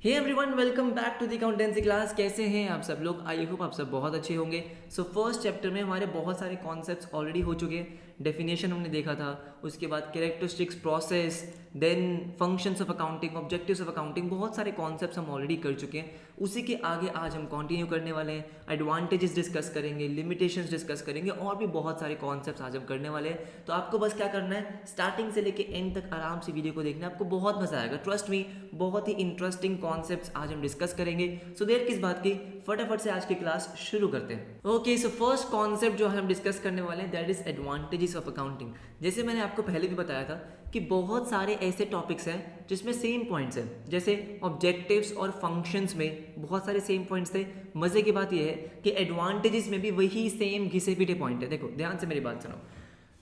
Hey everyone, welcome back to the accountancy class. कैसे हैं आप सब लोग? आई होप आप सब बहुत अच्छे होंगे। सो फर्स्ट चैप्टर में हमारे बहुत सारे कॉन्सेप्ट्स ऑलरेडी हो चुके हैं। डेफिनेशन हमने देखा था, उसके बाद characteristics, process, then functions of accounting, objectives of accounting, बहुत सारे कॉन्सेप्ट्स हम ऑलरेडी कर चुके हैं। उसी के आगे आज हम कंटिन्यू करने वाले हैं। एडवांटेजेस डिस्कस करेंगे, लिमिटेशंस डिस्कस करेंगे और भी बहुत सारे कॉन्सेप्ट्स आज हम करने वाले हैं। तो आपको बस क्या करना है, स्टार्टिंग से लेके एंड तक आराम से वीडियो को देखना है, आपको बहुत मजा आएगा। ट्रस्ट मी, बहुत ही इंटरेस्टिंग कॉन्सेप्ट्स आज हम डिस्कस करेंगे। सो देर किस बात की, फटाफट से आज की क्लास शुरू करते हैं। ओके, सो फर्स्ट कॉन्सेप्ट जो हम डिस्कस करने वाले हैं that is advantages of accounting. जैसे मैंने आपको पहले भी बताया था कि बहुत सारे ऐसे टॉपिक्स हैं जिसमें सेम पॉइंट्स हैं, जैसे ऑब्जेक्टिव्स और फंक्शंस में बहुत सारे सेम पॉइंट्स थे। मजे की बात यह है कि एडवांटेजेस में भी वही सेम घिसे पीटे पॉइंट है। देखो ध्यान से मेरी बात सुनो,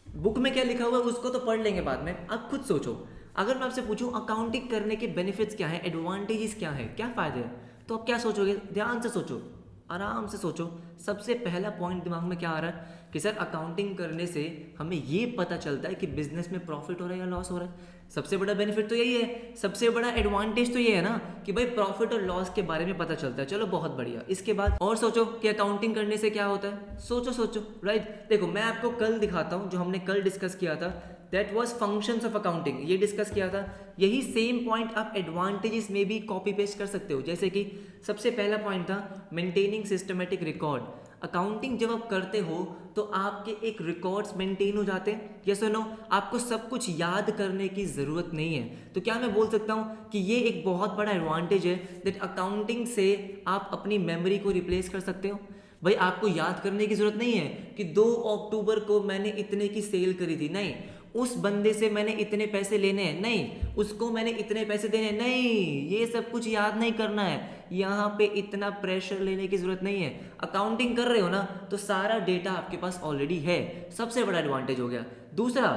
बुक में क्या लिखा हुआ है उसको तो पढ़ लेंगे बाद में, अब खुद सोचो। अगर मैं आपसे पूछूं अकाउंटिंग करने के बेनिफिट्स क्या है, एडवांटेजेस क्या है, क्या फायदे हैं, तो आप क्या सोचोगे? ध्यान से सोचो, आराम से सोचो। सबसे पहला पॉइंट दिमाग में क्या आ रहा है कि सर अकाउंटिंग करने से हमें ये पता चलता है कि बिजनेस में प्रॉफिट हो रहा है या लॉस हो रहा है। सबसे बड़ा बेनिफिट तो यही है, सबसे बड़ा एडवांटेज तो ये है ना कि भाई प्रॉफिट और लॉस के बारे में पता चलता है। चलो बहुत बढ़िया। इसके बाद और सोचो कि अकाउंटिंग करने से क्या होता है। सोचो सोचो, राइट। देखो मैं आपको कल दिखाता हूँ, जो हमने कल डिस्कस किया था that was functions of accounting, ये डिस्कस किया था। यही सेम पॉइंट आप एडवांटेजेस में भी कॉपी पेस्ट कर सकते हो। जैसे कि सबसे पहला पॉइंट था मेंटेनिंग सिस्टमेटिक रिकॉर्ड। अकाउंटिंग जब आप करते हो तो आपके एक रिकॉर्ड्स मेंटेन हो जाते हैं। ये सुनो, आपको सब कुछ याद करने की ज़रूरत नहीं है। तो क्या मैं बोल सकता हूँ कि ये एक बहुत बड़ा एडवांटेज है दैट अकाउंटिंग से आप अपनी मेमोरी को रिप्लेस कर सकते हो। भाई आपको याद करने की ज़रूरत नहीं है कि 2 अक्टूबर को मैंने इतने की सेल करी थी, नहीं। उस बंदे से मैंने इतने पैसे लेने हैं, नहीं। उसको मैंने इतने पैसे देने हैं, नहीं। ये सब कुछ याद नहीं करना है, यहाँ पे इतना प्रेशर लेने की जरूरत नहीं है। अकाउंटिंग कर रहे हो ना तो सारा डेटा आपके पास ऑलरेडी है। सबसे बड़ा एडवांटेज हो गया। दूसरा,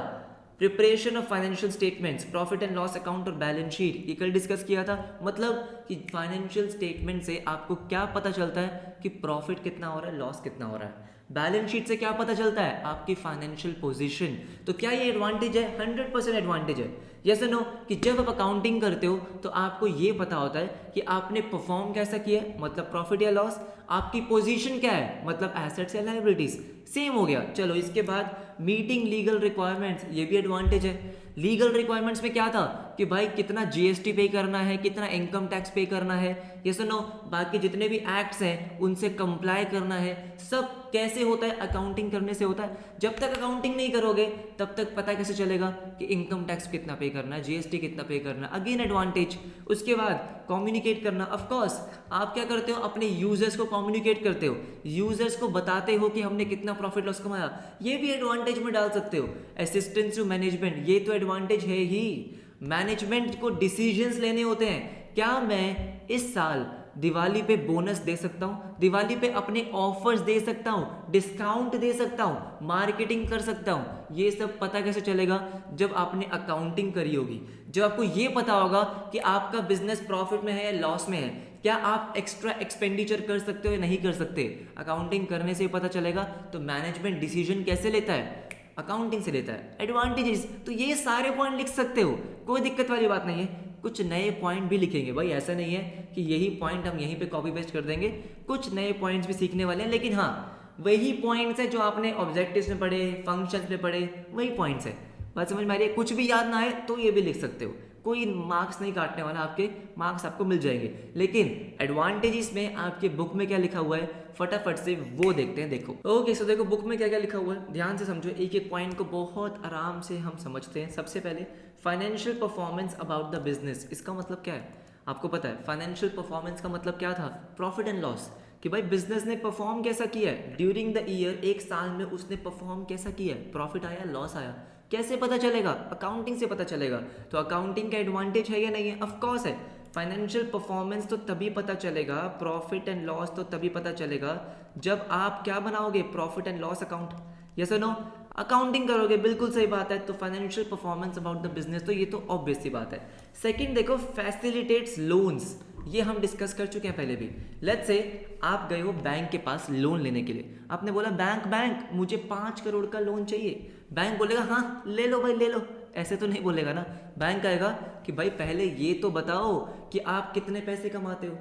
preparation of financial statements, profit and loss account और बैलेंस शीट, ये कल डिस्कस किया था। मतलब कि फाइनेंशियल स्टेटमेंट से आपको क्या पता चलता है कि प्रॉफिट कितना हो रहा है, लॉस कितना हो रहा है। बैलेंस शीट से क्या पता चलता है, आपकी फाइनेंशियल पोजीशन। तो क्या ये एडवांटेज है? 100% एडवांटेज है। यस और नो, कि जब आप अकाउंटिंग करते हो तो आपको ये पता होता है कि आपने परफॉर्म कैसा किया है, मतलब प्रॉफिट या लॉस। आपकी पोजीशन क्या है, मतलब एसेट्स या लायबिलिटीज। सेम हो गया। चलो इसके बाद मीटिंग लीगल रिक्वायरमेंट्स, ये भी एडवांटेज है। लीगल रिक्वायरमेंट्स में क्या था कि भाई कितना जीएसटी पे करना है, कितना इनकम टैक्स पे करना है, ये सुनो, बाकी जितने भी एक्ट्स हैं उनसे कंप्लाई करना है। सब कैसे होता है? अकाउंटिंग करने से होता है। जब तक अकाउंटिंग नहीं करोगे तब तक पता कैसे चलेगा कि इनकम टैक्स कितना पे करना है, जीएसटी कितना पे करना है। Again advantage. उसके बाद कम्युनिकेट करना। ऑफ कोर्स आप क्या करते हो, अपने यूजर्स को कम्युनिकेट करते हो, यूजर्स को बताते हो कि हमने कितना प्रॉफिट लॉस कमाया। ये भी एडवांटेज में डाल सकते हो। असिस्टेंस टू मैनेजमेंट, ये तो एडवांटेज है ही। मैनेजमेंट को डिसीजंस लेने होते हैं। क्या मैं इस साल दिवाली पे बोनस दे सकता हूँ, दिवाली पे अपने ऑफर्स दे सकता हूँ, डिस्काउंट दे सकता हूँ, मार्केटिंग कर सकता हूँ। ये सब पता कैसे चलेगा? जब आपने अकाउंटिंग करी होगी, जब आपको ये पता होगा कि आपका बिजनेस प्रॉफिट में है या लॉस में है, क्या आप एक्स्ट्रा एक्सपेंडिचर कर सकते हो या नहीं कर सकते। अकाउंटिंग करने से पता चलेगा। तो मैनेजमेंट डिसीजन कैसे लेता है? अकाउंटिंग से लेता है। एडवांटेजेस, तो ये सारे पॉइंट लिख सकते हो, कोई दिक्कत वाली बात नहीं है। कुछ नए पॉइंट भी लिखेंगे भाई, ऐसा नहीं है कि यही पॉइंट हम यहीं पे कॉपी पेस्ट कर देंगे। कुछ नए पॉइंट्स भी सीखने वाले हैं, लेकिन हाँ वही पॉइंट्स है जो आपने ऑब्जेक्टिव्स में पढ़े, फंक्शंस में पढ़े, वही पॉइंट्स है। बात समझ में आ रही है? कुछ भी याद ना आए तो ये भी लिख सकते हो, कोई मार्क्स नहीं काटने वाला, आपके मार्क्स आपको मिल जाएंगे। लेकिन एडवांटेजेस में आपके बुक में क्या लिखा हुआ है, फटाफट से वो देखते हैं। देखो ओके, सो देखो बुक में क्या क्या लिखा हुआ है, ध्यान से समझो। एक एक पॉइंट को बहुत आराम से हम समझते हैं। सबसे पहले financial performance about the business. इसका मतलब क्या है आपको पता है? फाइनेंशियल परफॉर्मेंस का मतलब क्या था? प्रॉफिट एंड लॉस, कि भाई बिजनेस ने परफॉर्म कैसा किया है ड्यूरिंग द ईयर, एक साल में उसने परफॉर्म कैसा किया है, प्रॉफिट आया लॉस आया। कैसे पता चलेगा? अकाउंटिंग से पता चलेगा। तो अकाउंटिंग का एडवांटेज है या नहीं है? ऑफ कोर्स है। फाइनेंशियल परफॉर्मेंस तो तभी पता चलेगा, प्रॉफिट एंड लॉस तो तभी पता चलेगा जब आप क्या बनाओगे, profit and loss account. Yes और नो, अकाउंटिंग करोगे, बिल्कुल सही बात है। तो financial performance about the business, तो ये तो ऑब्वियस सी बात है। सेकंड देखो, फैसिलिटेट्स लोन्स, ये हम डिस्कस कर चुके हैं पहले भी। लेट्स से आप गए हो बैंक के पास लोन लेने के लिए, आपने बोला बैंक मुझे 5 करोड़ का लोन चाहिए। बैंक बोलेगा हाँ ले लो भाई ले लो, ऐसे तो नहीं बोलेगा ना। बैंक आएगा कि भाई पहले ये तो बताओ कि आप कितने पैसे कमाते हो,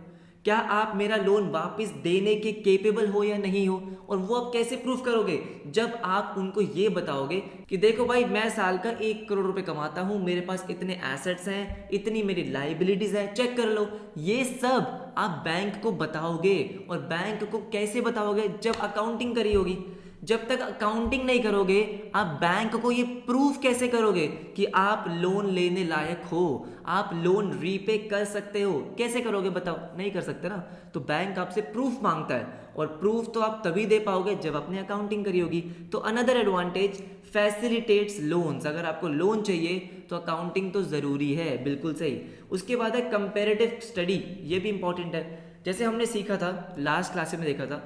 क्या आप मेरा लोन वापस देने के केपेबल हो या नहीं हो। और वो आप कैसे प्रूफ करोगे, जब आप उनको ये बताओगे कि देखो भाई मैं साल का 1 करोड़ रुपए कमाता हूं, मेरे पास इतने एसेट्स हैं, इतनी मेरी लाइबिलिटीज है, चेक कर लो। ये सब आप बैंक को बताओगे। और बैंक को कैसे बताओगे, जब अकाउंटिंग करी होगी। जब तक अकाउंटिंग नहीं करोगे आप बैंक को ये प्रूफ कैसे करोगे कि आप लोन लेने लायक हो, आप लोन रीपे कर सकते हो। कैसे करोगे बताओ, नहीं कर सकते ना। तो बैंक आपसे प्रूफ मांगता है, और प्रूफ तो आप तभी दे पाओगे जब आपने अकाउंटिंग करी होगी। तो अनदर एडवांटेज, फैसिलिटेट्स लोन्स। अगर आपको लोन चाहिए तो अकाउंटिंग तो ज़रूरी है, बिल्कुल सही। उसके बाद है कंपेरेटिव स्टडी, ये भी इंपॉर्टेंट है। जैसे हमने सीखा था लास्ट क्लास में, देखा था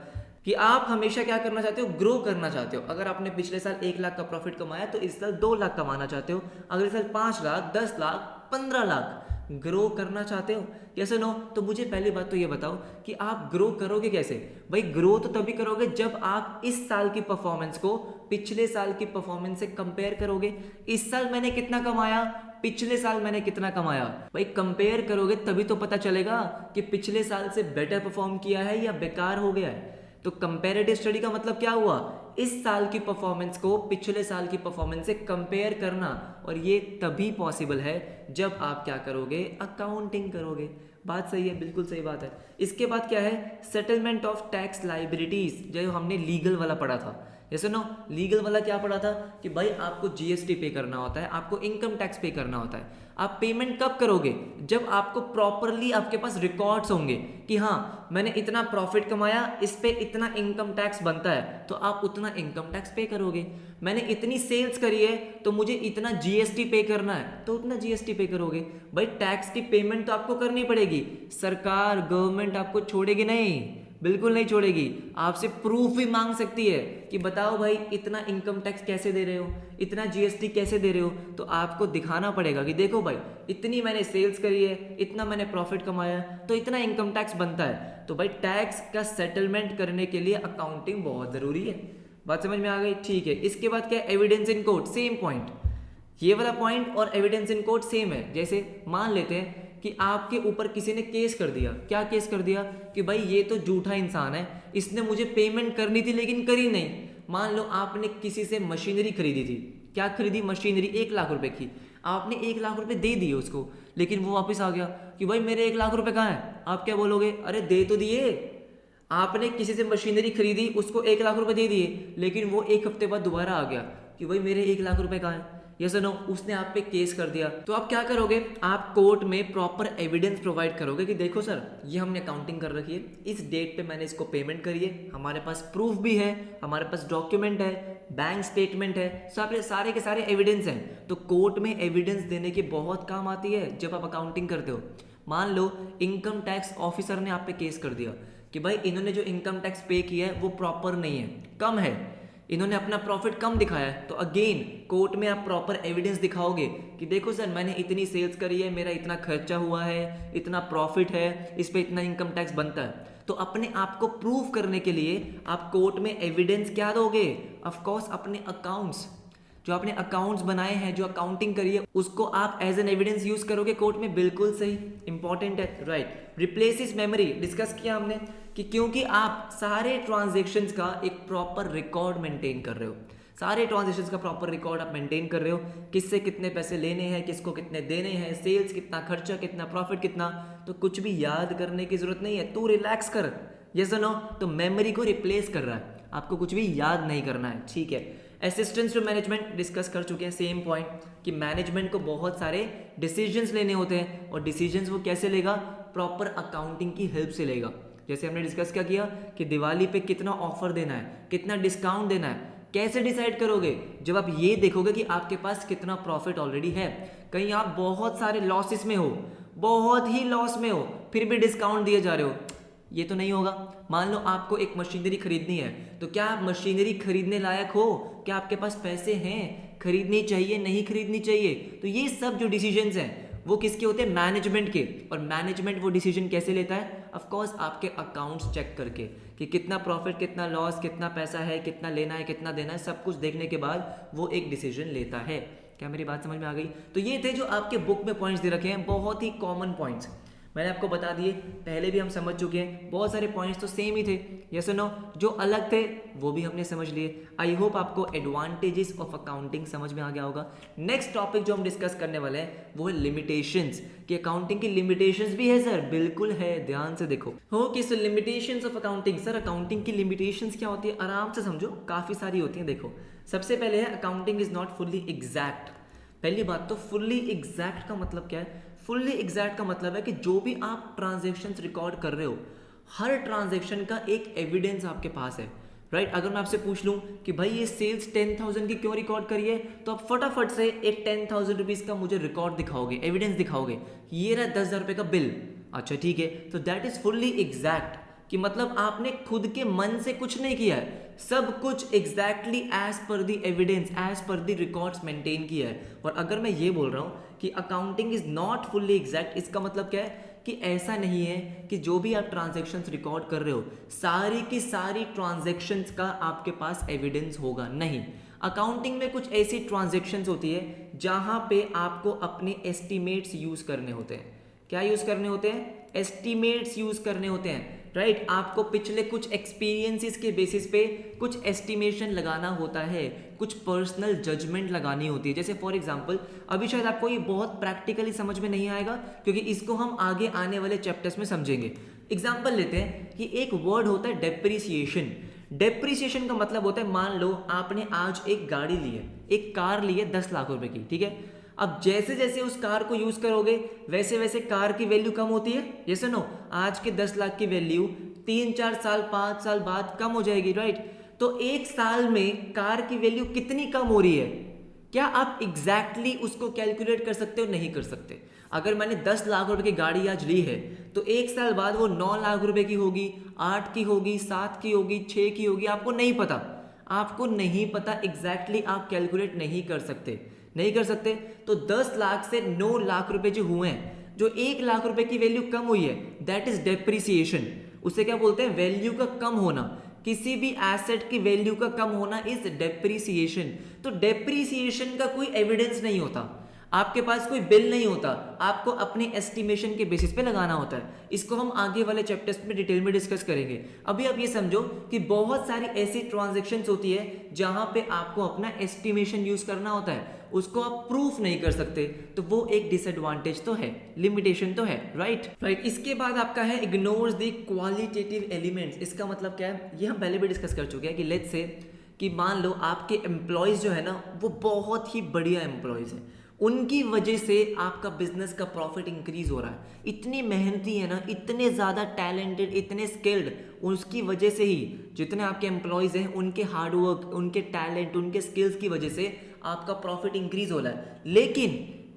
कि आप हमेशा क्या करना चाहते हो, ग्रो करना चाहते हो। अगर आपने पिछले साल 1 लाख का प्रॉफिट कमाया तो इस साल 2 लाख कमाना चाहते हो, अगले साल 5 लाख, 10 लाख, 15 लाख ग्रो करना चाहते हो। कैसे नो, तो मुझे पहली बात तो ये बताओ कि आप ग्रो करोगे कैसे। भाई ग्रो तो तभी करोगे जब आप इस साल की परफॉर्मेंस को पिछले साल की परफॉर्मेंस से कंपेयर करोगे। इस साल मैंने कितना कमाया, पिछले साल मैंने कितना कमाया, भाई कंपेयर करोगे तभी तो पता चलेगा कि पिछले साल से बेटर परफॉर्म किया है या बेकार हो गया है। तो कंपैरेटिव स्टडी का मतलब क्या हुआ, इस साल की परफॉर्मेंस को पिछले साल की परफॉर्मेंस से कंपेयर करना। और ये तभी पॉसिबल है जब आप क्या करोगे, अकाउंटिंग करोगे। बात सही है, बिल्कुल सही बात है। इसके बाद क्या है, सेटलमेंट ऑफ टैक्स लाइबिलिटीज, जो हमने लीगल वाला पढ़ा था। जैसे नो, लीगल वाला क्या पढ़ा था कि भाई आपको जीएसटी पे करना होता है, आपको इनकम टैक्स पे करना होता है। आप पेमेंट कब करोगे, जब आपको प्रॉपरली आपके पास रिकॉर्ड्स होंगे कि हाँ मैंने इतना प्रॉफिट कमाया, इस पे इतना इनकम टैक्स बनता है, तो आप उतना इनकम टैक्स पे करोगे। मैंने इतनी सेल्स करी है तो मुझे इतना जीएसटी पे करना है, तो उतना जीएसटी पे करोगे। भाई टैक्स की पेमेंट तो आपको करनी पड़ेगी, सरकार गवर्नमेंट आपको छोड़ेगी नहीं, बिल्कुल नहीं छोड़ेगी। आपसे प्रूफ भी मांग सकती है कि बताओ भाई इतना इनकम टैक्स कैसे दे रहे हो, इतना जीएसटी कैसे दे रहे हो। तो आपको दिखाना पड़ेगा कि देखो भाई इतनी मैंने सेल्स करी है, इतना मैंने प्रॉफिट कमाया, तो इतना इनकम टैक्स बनता है। तो भाई टैक्स का सेटलमेंट करने के लिए अकाउंटिंग बहुत ज़रूरी है। बात समझ में आ गई, ठीक है। इसके बाद क्या, evidence in court, same point. ये वाला पॉइंट और एविडेंस इन कोर्ट सेम है। जैसे मान लेते हैं कि आपके ऊपर किसी ने केस कर दिया, क्या केस कर दिया कि भाई ये तो झूठा इंसान है, इसने मुझे पेमेंट करनी थी लेकिन करी नहीं। मान लो आपने किसी से मशीनरी खरीदी थी, क्या खरीदी, मशीनरी 1 लाख रुपए की। आपने 1 लाख रुपए दे दिए उसको, लेकिन वो वापस आ गया कि भाई मेरे 1 लाख रुपए कहाँ है। आप क्या बोलोगे, अरे दे तो दिए, आपने किसी से मशीनरी खरीदी, उसको 1 लाख रुपए दे दिए, लेकिन वो 1 हफ्ते बाद दोबारा आ गया कि भाई मेरे 1 लाख रुपए कहाँ है। यस नो, उसने आप पे केस कर दिया। तो आप क्या करोगे, आप कोर्ट में प्रॉपर एविडेंस प्रोवाइड करोगे कि देखो सर ये हमने अकाउंटिंग कर रखी है, इस डेट पे मैंने इसको पेमेंट करी है, हमारे पास प्रूफ भी है, हमारे पास डॉक्यूमेंट है, बैंक स्टेटमेंट है, सारे के सारे एविडेंस हैं। तो कोर्ट में एविडेंस देने की बहुत काम आती है जब आप अकाउंटिंग करते हो। मान लो इनकम टैक्स ऑफिसर ने आप पे केस कर दिया कि भाई इन्होंने जो इनकम टैक्स पे किया है वो प्रॉपर नहीं है, कम है, इन्होंने अपना प्रॉफिट कम दिखाया है। तो अगेन कोर्ट में आप प्रॉपर एविडेंस दिखाओगे कि देखो सर मैंने इतनी सेल्स करी है, मेरा इतना खर्चा हुआ है, इतना प्रॉफिट है, इस पे इतना इनकम टैक्स बनता है। तो अपने आप को प्रूव करने के लिए आप कोर्ट में एविडेंस क्या दोगे, ऑफ कोर्स अपने अकाउंट्स, जो आपने अकाउंट्स बनाए हैं, जो अकाउंटिंग करी है, उसको आप एज एन एविडेंस यूज करोगे कोर्ट में। बिल्कुल सही, इंपॉर्टेंट है, राइट। रिप्लेसिस मेमोरी, डिस्कस किया हमने कि क्योंकि आप सारे ट्रांजेक्शंस का एक प्रॉपर रिकॉर्ड मेंटेन कर रहे हो, सारे ट्रांजेक्शंस का प्रॉपर रिकॉर्ड आप मेंटेन कर रहे हो, किससे कितने पैसे लेने हैं, किसको कितने देने हैं, सेल्स कितना, खर्चा कितना, प्रॉफिट कितना। तो कुछ भी याद करने की जरूरत नहीं है, तू रिलैक्स कर। यस और नो, तो मेमोरी को रिप्लेस कर रहा है, आपको कुछ भी याद नहीं करना है, ठीक है। असिस्टेंस टू मैनेजमेंट डिस्कस कर चुके हैं, सेम पॉइंट कि मैनेजमेंट को बहुत सारे डिसीजंस लेने होते हैं, और डिसीजंस वो कैसे लेगा, प्रॉपर अकाउंटिंग की हेल्प से लेगा। जैसे हमने डिस्कस क्या किया कि दिवाली पे कितना ऑफर देना है, कितना डिस्काउंट देना है, कैसे डिसाइड करोगे, जब आप ये देखोगे कि आपके पास कितना प्रॉफिट ऑलरेडी है। कहीं आप बहुत सारे लॉसेस में हो, बहुत ही लॉस में हो, फिर भी डिस्काउंट दिए जा रहे हो, ये तो नहीं होगा। मान लो आपको एक मशीनरी खरीदनी है, तो क्या आप मशीनरी खरीदने लायक हो, क्या आपके पास पैसे हैं, खरीदनी चाहिए नहीं खरीदनी चाहिए। तो ये सब जो डिसीजंस हैं वो किसके होते हैं, मैनेजमेंट के। और मैनेजमेंट वो डिसीजन कैसे लेता है, ऑफ कोर्स आपके अकाउंट्स चेक करके कि कितना प्रॉफिट, कितना लॉस, कितना पैसा है, कितना लेना है, कितना देना है, सब कुछ देखने के बाद वो एक डिसीजन लेता है। क्या मेरी बात समझ में आ गई? तो ये थे जो आपके बुक में पॉइंट्स दे रखे हैं, बहुत ही कॉमन पॉइंट्स मैंने आपको बता दिए, पहले भी हम समझ चुके हैं, बहुत सारे पॉइंट्स तो सेम ही थे, यस और नो, जो अलग थे वो भी हमने समझ लिए। आई होप आपको एडवांटेजेस ऑफ अकाउंटिंग समझ में आ गया होगा। नेक्स्ट टॉपिक जो हम डिस्कस करने वाले हैं वो है लिमिटेशंस, कि अकाउंटिंग की लिमिटेशंस भी है सर, बिल्कुल है, ध्यान से देखो। Okay so limitations of accounting, sir accounting की लिमिटेशंस क्या होती है, आराम से समझो, काफी सारी होती हैं। देखो सबसे पहले है accounting is not fully exact. पहली बात तो फुल्ली एग्जैक्ट का मतलब क्या है? फुल्ली एग्जैक्ट का मतलब है कि जो भी आप ट्रांजैक्शंस रिकॉर्ड कर रहे हो, हर ट्रांजैक्शन का एक एविडेंस आपके पास है, राइट? अगर मैं आपसे पूछ लूं कि भाई ये सेल्स 10,000 की क्यों रिकॉर्ड करी है, तो आप फटाफट से एक 10,000 रुपीज का मुझे रिकॉर्ड दिखाओगे, एविडेंस दिखाओगे, ये रहा 10,000 रुपए का बिल। अच्छा ठीक है, तो दैट इज फुल्ली एग्जैक्ट, कि मतलब आपने खुद के मन से कुछ नहीं किया है, सब कुछ exactly as per the evidence, as per the records maintain किया है। और अगर मैं ये बोल रहा हूँ कि accounting is not fully exact, इसका मतलब क्या है कि ऐसा नहीं है कि जो भी आप ट्रांजैक्शंस रिकॉर्ड कर रहे हो सारी की सारी ट्रांजैक्शंस का आपके पास एविडेंस होगा, नहीं। अकाउंटिंग में कुछ ऐसी ट्रांजैक्शंस होती है जहां पे आपको अपने एस्टिमेट्स यूज करने होते हैं। क्या यूज करने होते हैं? एस्टिमेट्स यूज करने होते हैं, राइट? आपको पिछले कुछ एक्सपीरियंसेस के बेसिस पे कुछ एस्टिमेशन लगाना होता है, कुछ पर्सनल जजमेंट लगानी होती है। जैसे फॉर एग्जांपल अभी शायद आपको ये बहुत प्रैक्टिकली समझ में नहीं आएगा, क्योंकि इसको हम आगे आने वाले चैप्टर्स में समझेंगे। एग्जांपल लेते हैं कि एक वर्ड होता है डेप्रिसिएशन। डेप्रिसिएशन का मतलब होता है, मान लो आपने आज एक गाड़ी ली है, एक कार ली है 10 लाख रुपए की, ठीक है? अब जैसे जैसे उस कार को यूज करोगे वैसे वैसे कार की वैल्यू कम होती है, जैसे नो आज के 10 लाख की वैल्यू 3-4 साल 5 साल बाद कम हो जाएगी, राइट? तो एक साल में कार की वैल्यू कितनी कम हो रही है, क्या आप एग्जैक्टली उसको कैलकुलेट कर सकते हो? नहीं कर सकते। अगर मैंने 10 लाख रुपए की गाड़ी आज ली है तो एक साल बाद वो 9 लाख रुपए की होगी, 8 की होगी, 7 की होगी, 6 की होगी, आपको नहीं पता। आपको नहीं पता एग्जैक्टली, आप कैलकुलेट नहीं कर सकते, नहीं कर सकते। तो 10 लाख से 9 लाख रुपए जो हुए हैं, जो 1 लाख रुपए की वैल्यू कम हुई है, दैट इज डेप्रिसिएशन। उसे क्या बोलते हैं? वैल्यू का कम होना। किसी भी एसेट की वैल्यू का कम होना इज डेप्रिसिएशन। तो डेप्रिसिएशन का कोई एविडेंस नहीं होता, आपके पास कोई बिल नहीं होता, आपको अपने एस्टिमेशन के बेसिस पे लगाना होता है। इसको हम आगे वाले चैप्टर्स में डिटेल में डिस्कस करेंगे। अभी आप ये समझो कि बहुत सारी ऐसी ट्रांजैक्शंस होती है जहां पे आपको अपना एस्टिमेशन यूज करना होता है, उसको आप प्रूफ नहीं कर सकते, तो वो एक डिसएडवांटेज तो है, लिमिटेशन तो है, राइट। इसके बाद आपका है इग्नोर्स द क्वालिटेटिव एलिमेंट्स। इसका मतलब क्या है, ये हम पहले भी डिस्कस कर चुके हैं कि लेट्स से कि मान लो आपके एम्प्लॉयज जो है ना वो बहुत ही बढ़िया एम्प्लॉयज हैं, उनकी वजह से आपका बिजनेस का प्रॉफिट इंक्रीज हो रहा है, इतनी मेहनती है ना, इतने ज़्यादा टैलेंटेड, इतने स्किल्ड, उसकी वजह से ही जितने आपके एम्प्लॉयज़ हैं उनके हार्डवर्क, उनके टैलेंट, उनके स्किल्स की वजह से आपका प्रॉफिट इंक्रीज हो रहा है। लेकिन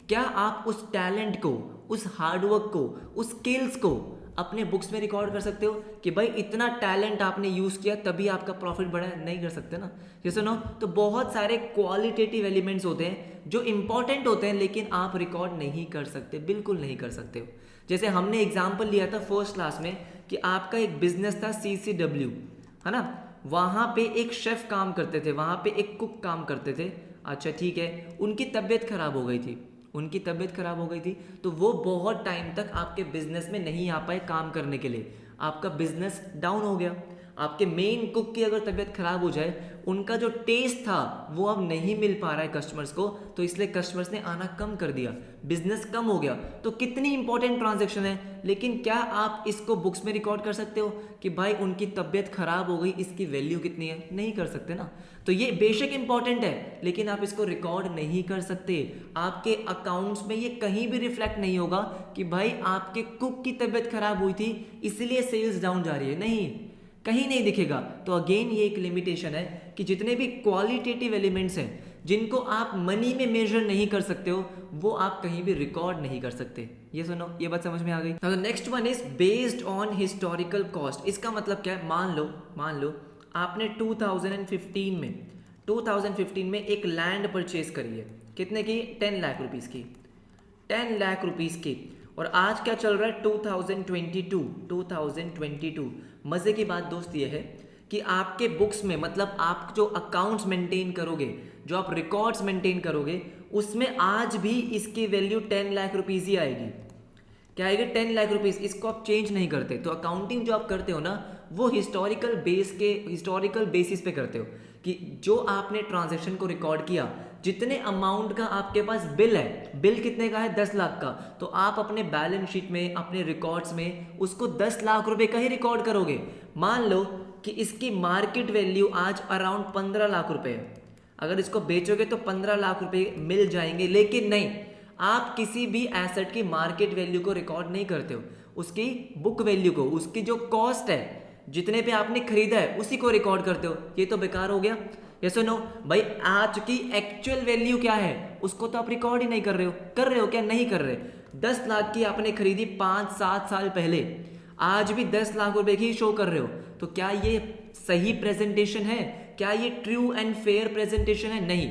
क्या आप उस टैलेंट को, उस हार्डवर्क को, उस स्किल्स को अपने बुक्स में रिकॉर्ड कर सकते हो कि भाई इतना टैलेंट आपने यूज किया तभी आपका प्रॉफिट बढ़ा है? नहीं कर सकते ना, जैसे नो। तो बहुत सारे क्वालिटेटिव एलिमेंट्स होते हैं जो इंपॉर्टेंट होते हैं लेकिन आप रिकॉर्ड नहीं कर सकते, बिल्कुल नहीं कर सकते हो। जैसे हमने एग्जाम्पल लिया था फर्स्ट क्लास में कि आपका एक बिजनेस था CCW, है ना, वहां पे एक शेफ काम करते थे, वहां पे एक कुक काम करते थे। अच्छा ठीक है, उनकी तबीयत खराब हो गई थी, उनकी तबीयत खराब हो गई थी, तो वो बहुत टाइम तक आपके बिजनेस में नहीं आ पाए काम करने के लिए, आपका बिजनेस डाउन हो गया। आपके मेन कुक की अगर तबीयत खराब हो जाए, उनका जो टेस्ट था वो अब नहीं मिल पा रहा है कस्टमर्स को, तो इसलिए कस्टमर्स ने आना कम कर दिया, बिजनेस कम हो गया। तो कितनी इंपॉर्टेंट ट्रांजैक्शन है, लेकिन क्या आप इसको बुक्स में रिकॉर्ड कर सकते हो कि भाई उनकी तबीयत खराब हो गई, इसकी वैल्यू कितनी है? नहीं कर सकते ना। तो ये बेशक इंपॉर्टेंट है लेकिन आप इसको रिकॉर्ड नहीं कर सकते, आपके अकाउंट्स में ये कहीं भी रिफ्लेक्ट नहीं होगा कि भाई आपके कुक की तबीयत खराब हुई थी इसलिए सेल्स डाउन जा रही है, नहीं, कहीं नहीं दिखेगा। तो अगेन ये एक लिमिटेशन है कि जितने भी क्वालिटेटिव एलिमेंट्स हैं जिनको आप मनी में मेजर नहीं कर सकते हो, वो आप कहीं भी रिकॉर्ड नहीं कर सकते। ये सुनो, ये बात समझ में आ गई। तो next one is based on historical cost. इसका मतलब क्या है, मान लो आपने 2015 में एक लैंड परचेज करी है, कितने की? 10 लाख रुपीस की, 10 लाख रुपीस की। और आज क्या चल रहा है? 2022। मजे की बात दोस्त ये है कि आपके बुक्स में, मतलब आप जो अकाउंट्स मेंटेन करोगे, जो आप रिकॉर्ड्स मेंटेन करोगे, उसमें आज भी इसकी वैल्यू 10 लाख रुपीज़ ही आएगी। क्या आएगी? 10 लाख रुपीज़। इसको आप चेंज नहीं करते। तो अकाउंटिंग जो आप करते हो ना, वो हिस्टोरिकल बेसिस पे करते हो कि जो आपने ट्रांजैक्शन को रिकॉर्ड किया, जितने अमाउंट का आपके पास बिल है, बिल कितने का है? 10 लाख का, तो आप अपने बैलेंस शीट में, अपने रिकॉर्ड्स में उसको 10 लाख रुपए का ही रिकॉर्ड करोगे। मान लो कि इसकी मार्केट वैल्यू आज अराउंड 15 लाख रुपए है। अगर इसको बेचोगे तो 15 लाख रुपए मिल जाएंगे, लेकिन नहीं, आप किसी भी एसेट की मार्केट वैल्यू को रिकॉर्ड नहीं करते हो, उसकी बुक वैल्यू को, उसकी जो कॉस्ट है, जितने पे आपने खरीदा है, उसी को रिकॉर्ड करते हो। ये तो बेकार हो गया। यस और नो? भाई आज की एक्चुअल वैल्यू क्या है उसको तो आप रिकॉर्ड ही नहीं कर रहे हो। कर रहे हो क्या? नहीं कर रहे। 10 लाख की आपने खरीदी 5-7 साल पहले, आज भी 10 लाख रुपए की शो कर रहे हो। तो क्या ये सही प्रेजेंटेशन है? क्या ये ट्रू एंड फेयर प्रेजेंटेशन है? नहीं।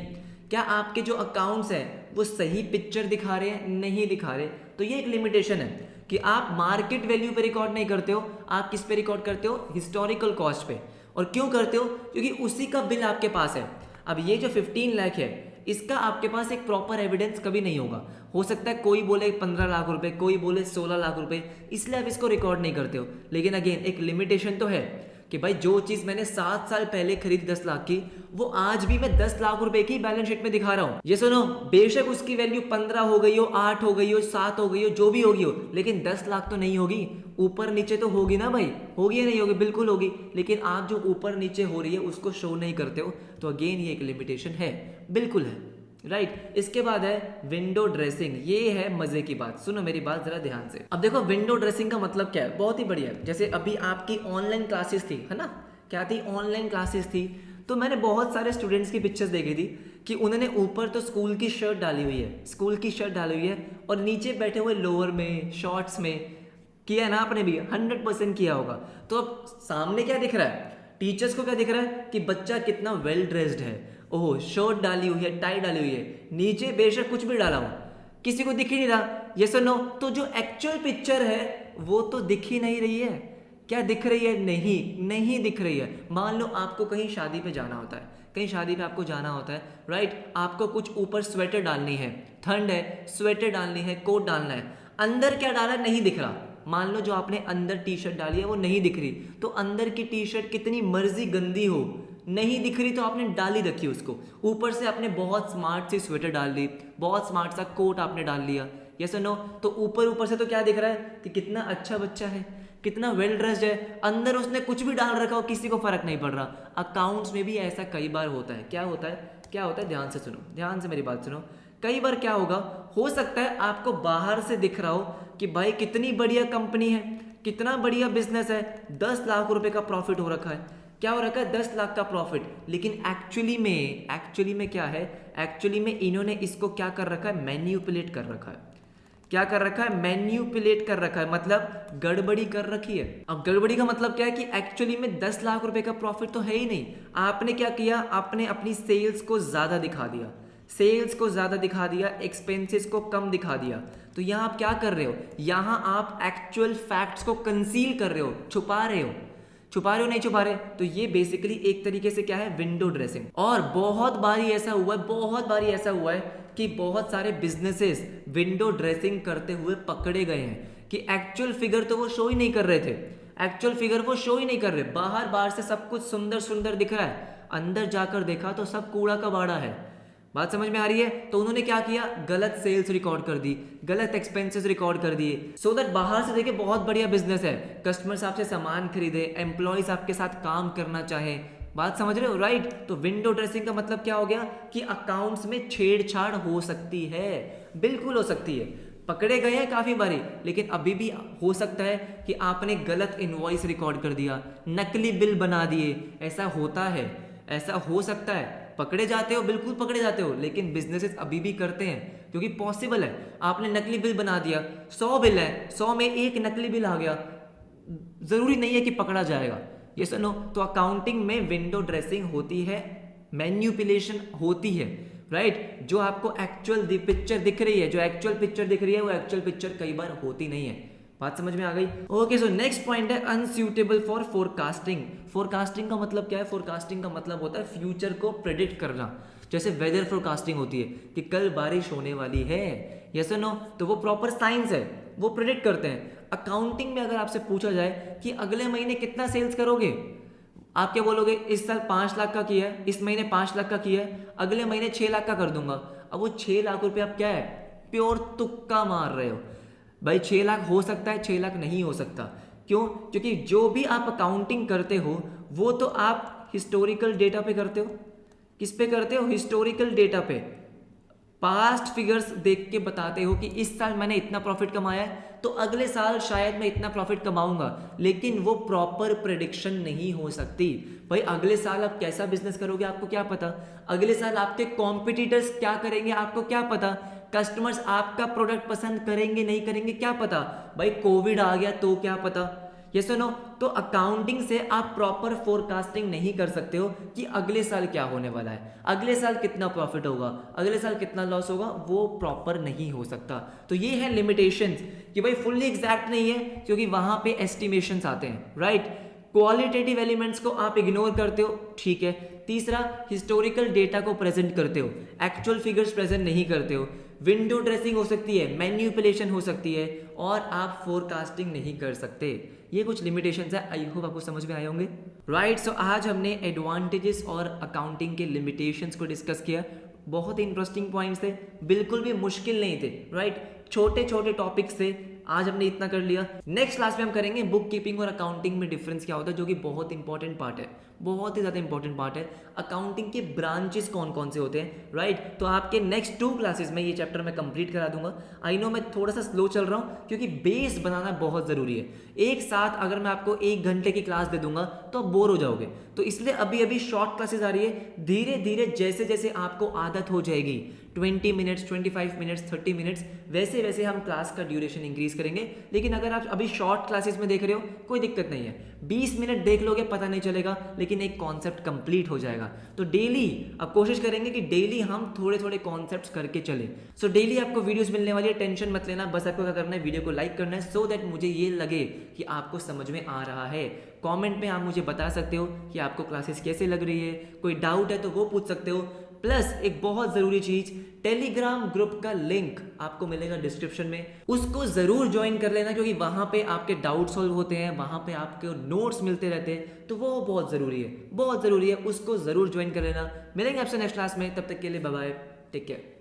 क्या आपके जो अकाउंट्स हैं वो सही पिक्चर दिखा रहे हैं? नहीं दिखा रहे। तो ये एक लिमिटेशन है कि आप मार्केट वैल्यू पे रिकॉर्ड नहीं करते हो, आप किस पे रिकॉर्ड करते हो? हिस्टोरिकल कॉस्ट पे। और क्यों करते हो? क्योंकि उसी का बिल आपके पास है। अब ये जो 15 लाख है, इसका आपके पास एक प्रॉपर एविडेंस कभी नहीं होगा। हो सकता है कोई बोले 15 लाख रुपए, कोई बोले 16 लाख रुपए, इसलिए आप इसको रिकॉर्ड नहीं करते हो। लेकिन अगेन एक लिमिटेशन तो है कि भाई जो चीज मैंने 7 साल पहले खरीदी 10 लाख की, वो आज भी मैं 10 लाख रुपए की बैलेंस शीट में दिखा रहा हूं। ये सुनो, बेशक उसकी वैल्यू 15 हो गई हो, 8 हो गई हो, 7 हो गई हो, जो भी होगी हो, लेकिन 10 लाख तो नहीं होगी। ऊपर नीचे तो होगी ना भाई, होगी या नहीं होगी? बिल्कुल होगी। लेकिन आप जो ऊपर नीचे हो रही है उसको शो नहीं करते हो। तो अगेन ये एक लिमिटेशन है, बिल्कुल है, राइट। इसके बाद है विंडो ड्रेसिंग। ये है मजे की बात, सुनो मेरी बात जरा ध्यान से। अब देखो विंडो ड्रेसिंग का मतलब क्या है, बहुत ही बढ़िया। जैसे अभी आपकी ऑनलाइन क्लासेस थी, है ना? क्या थी? ऑनलाइन क्लासेस थी। तो मैंने बहुत सारे स्टूडेंट्स की पिक्चर्स देखी थी कि उन्होंने ऊपर तो स्कूल की शर्ट डाली हुई है, स्कूल की शर्ट डाली हुई है, और नीचे बैठे हुए लोअर में, शॉर्ट्स में। किया ना आपने भी? 100% किया होगा। तो अब सामने क्या दिख रहा है? टीचर्स को क्या दिख रहा है कि बच्चा कितना वेल ड्रेस्ड है। ओह, शर्ट डाली हुई है, टाई डाली हुई है, नीचे बेशक कुछ भी डाला हो, किसी को दिख ही नहीं रहा। यस और नो? तो जो एक्चुअल पिक्चर है वो तो दिख ही नहीं रही है। क्या दिख रही है? नहीं दिख रही है। मान लो आपको कहीं शादी पे जाना होता है, कहीं शादी पे आपको जाना होता है, राइट। आपको कुछ ऊपर स्वेटर डालनी है, ठंड है, स्वेटर डालनी है, कोट डालना है। अंदर क्या डाला नहीं दिख रहा। मान लो जो आपने अंदर टी शर्ट डाली है वो नहीं दिख रही, तो अंदर की टी शर्ट कितनी मर्जी गंदी हो, नहीं दिख रही तो आपने डाली रखी उसको। ऊपर से आपने बहुत स्मार्ट सी स्वेटर डाल ली, बहुत स्मार्ट सा कोट आपने डाल लिया। यस और नो? तो ऊपर से तो क्या दिख रहा है कि कितना अच्छा बच्चा है, कितना वेल ड्रेस्ड है। अंदर उसने कुछ भी डाल रखा हो, किसी को फर्क नहीं पड़ रहा। अकाउंट्स में भी ऐसा कई बार होता है। क्या होता है? ध्यान से सुनो, ध्यान से मेरी बात सुनो। कई बार क्या होगा, हो सकता है आपको बाहर से दिख रहा हो कि भाई कितनी बढ़िया कंपनी है, कितना बढ़िया बिजनेस है, 10 लाख रुपए का प्रॉफिट हो रखा है। क्या हो रखा है? 10 लाख का प्रॉफिट। लेकिन एक्चुअली में क्या है? एक्चुअली में इन्होंने इसको क्या कर रखा है? मैन्युपुलेट कर रखा है। क्या कर रखा है? मैन्युपुलेट कर रखा है, मतलब गड़बड़ी कर रखी है। अब गड़बड़ी का मतलब क्या है कि एक्चुअली में 10 लाख रुपए का प्रॉफिट तो है ही नहीं। आपने क्या किया? आपने अपनी सेल्स को ज्यादा दिखा दिया, एक्सपेंसेस को कम दिखा दिया। तो यहाँ आप क्या कर रहे हो? यहाँ आप एक्चुअल फैक्ट्स को कंसील कर रहे हो, छुपा रहे हो, नहीं छुपा रहे। तो ये बेसिकली एक तरीके से क्या है? Window dressing. और बहुत बारी ऐसा हुआ है कि बहुत सारे बिजनेसेस विंडो ड्रेसिंग करते हुए पकड़े गए हैं कि एक्चुअल फिगर तो वो शो ही नहीं कर रहे थे, बाहर से सब कुछ सुंदर दिख रहा है, अंदर जाकर देखा तो सब कूड़ा का बाड़ा है। बात समझ में आ रही है? तो उन्होंने क्या किया? गलत सेल्स रिकॉर्ड कर दी, गलत एक्सपेंसेस रिकॉर्ड कर दिए, सो दैट बाहर से देखे बहुत बढ़िया बिजनेस है, कस्टमर्स आपसे सामान खरीदे, एम्प्लॉयज आपके साथ काम करना चाहे। बात समझ रहे हो? राइट। तो विंडो ड्रेसिंग का मतलब क्या हो गया कि अकाउंट्स में छेड़छाड़ हो सकती है, बिल्कुल हो सकती है। पकड़े गए हैं काफी बारी, लेकिन अभी भी हो सकता है कि आपने गलत इनवॉइस रिकॉर्ड कर दिया, नकली बिल बना दिए। ऐसा होता है, ऐसा हो सकता है। पकड़े जाते हो, बिल्कुल पकड़े जाते हो, लेकिन बिजनेसेस अभी भी करते हैं क्योंकि पॉसिबल है। आपने नकली बिल बना दिया, 100 बिल है, 100 में एक नकली बिल आ गया, जरूरी नहीं है कि पकड़ा जाएगा। ये सुनो, तो अकाउंटिंग में विंडो ड्रेसिंग होती है, मैन्युपुलेशन होती है, राइट। जो आपको एक्चुअल पिक्चर दिख रही है, वो एक्चुअल पिक्चर कई बार होती नहीं है। बात समझ में आ गई? ओके, सो नेक्स्ट पॉइंट है अनसूटेबल फॉर फोरकास्टिंग। फोरकास्टिंग का मतलब क्या है? फोरकास्टिंग का मतलब होता है फ्यूचर को प्रेडिक्ट करना। जैसे वेदर फोरकास्टिंग होती है कि कल बारिश होने वाली है, यस और नो, तो वो प्रॉपर साइंस है, वो प्रिडिक्ट करते हैं। अकाउंटिंग में अगर आपसे पूछा जाए कि अगले महीने कितना सेल्स करोगे, आप क्या बोलोगे? इस साल 5 लाख का किया है, इस महीने 5 लाख का किया है, अगले महीने 6 लाख का कर दूंगा। अब वो 6 लाख रुपये आप क्या है, प्योर तुक्का मार रहे हो भाई। 6 लाख हो सकता है, 6 लाख नहीं हो सकता। क्यों? क्योंकि जो भी आप अकाउंटिंग करते हो वो तो आप हिस्टोरिकल डेटा पे करते हो। किस पे करते हो? हिस्टोरिकल डेटा पे। पास्ट फिगर्स देख के बताते हो कि इस साल मैंने इतना प्रॉफिट कमाया है तो अगले साल शायद मैं इतना प्रॉफिट कमाऊंगा, लेकिन वो प्रॉपर प्रेडिक्शन नहीं हो सकती भाई। अगले साल आप कैसा बिजनेस करोगे आपको क्या पता, अगले साल आपके कॉम्पिटिटर्स क्या करेंगे आपको क्या पता, कस्टमर्स आपका प्रोडक्ट पसंद करेंगे नहीं करेंगे क्या पता भाई, कोविड आ गया तो क्या पता, ये सुनो। तो अकाउंटिंग से आप प्रॉपर फोरकास्टिंग नहीं कर सकते हो कि अगले साल क्या होने वाला है, अगले साल कितना प्रॉफिट होगा, अगले साल कितना लॉस होगा, वो प्रॉपर नहीं हो सकता। तो ये है लिमिटेशंस कि भाई फुल्ली एग्जैक्ट नहीं है क्योंकि वहां पे एस्टिमेशंस आते हैं, राइट। क्वालिटेटिव एलिमेंट्स को आप इग्नोर करते हो, ठीक है। तीसरा, हिस्टोरिकल डेटा को प्रेजेंट करते हो, एक्चुअल फिगर्स प्रेजेंट नहीं करते हो। विंडो ड्रेसिंग हो सकती है, मैन्युपुलेशन हो सकती है, और आप फोरकास्टिंग नहीं कर सकते। ये कुछ लिमिटेशंस है, आई होप आपको समझ में आए होंगे, राइट। सो आज हमने एडवांटेजेस और अकाउंटिंग के लिमिटेशंस को डिस्कस किया। बहुत ही इंटरेस्टिंग पॉइंट्स थे, बिल्कुल भी मुश्किल नहीं थे, राइट। छोटे छोटे टॉपिक्स थे, आज हमने इतना कर लिया। नेक्स्ट क्लास में हम करेंगे बुक कीपिंग और अकाउंटिंग में डिफरेंस क्या होता है, जो कि बहुत इंपॉर्टेंट पार्ट है, बहुत ही ज़्यादा इंपॉर्टेंट पार्ट है। अकाउंटिंग के ब्रांचेस कौन कौन से होते हैं, राइट। तो आपके नेक्स्ट 2 क्लासेस में ये चैप्टर मैं कंप्लीट करा दूंगा। आई नो मैं थोड़ा सा स्लो चल रहा हूँ क्योंकि बेस बनाना बहुत ज़रूरी है। एक साथ अगर मैं आपको 1 घंटे की क्लास दे दूंगा तो आप बोर हो जाओगे, तो इसलिए अभी अभी शॉर्ट क्लासेस आ रही है। धीरे धीरे जैसे जैसे आपको आदत हो जाएगी, 20 मिनट्स, 25 मिनट्स, 30 मिनट्स, वैसे वैसे हम क्लास का ड्यूरेशन इंक्रीज करेंगे। लेकिन अगर आप अभी शॉर्ट क्लासेस में देख रहे हो कोई दिक्कत नहीं है, 20 मिनट देख लोगे पता नहीं चलेगा, लेकिन एक कॉन्सेप्ट कंप्लीट हो जाएगा। तो डेली अब कोशिश करेंगे कि डेली हम थोड़े थोड़े कॉन्सेप्ट्स करके चले। सो डेली आपको वीडियोस मिलने वाली है, टेंशन मत लेना। बस आपको क्या करना है, वीडियो को लाइक करना है, सो दैट मुझे ये लगे कि आपको समझ में आ रहा है। कमेंट में आप मुझे बता सकते हो कि आपको क्लासेस कैसे लग रही है, कोई डाउट है तो वो पूछ सकते हो। प्लस एक बहुत ज़रूरी चीज़, टेलीग्राम ग्रुप का लिंक आपको मिलेगा डिस्क्रिप्शन में, उसको ज़रूर ज्वाइन कर लेना क्योंकि वहाँ पे आपके डाउट सॉल्व होते हैं, वहाँ पे आपके नोट्स मिलते रहते हैं, तो वो बहुत ज़रूरी है, बहुत ज़रूरी है, उसको ज़रूर ज्वाइन कर लेना। मिलेंगे आपसे नेक्स्ट क्लास में, तब तक के लिए बाय बाय, टेक केयर।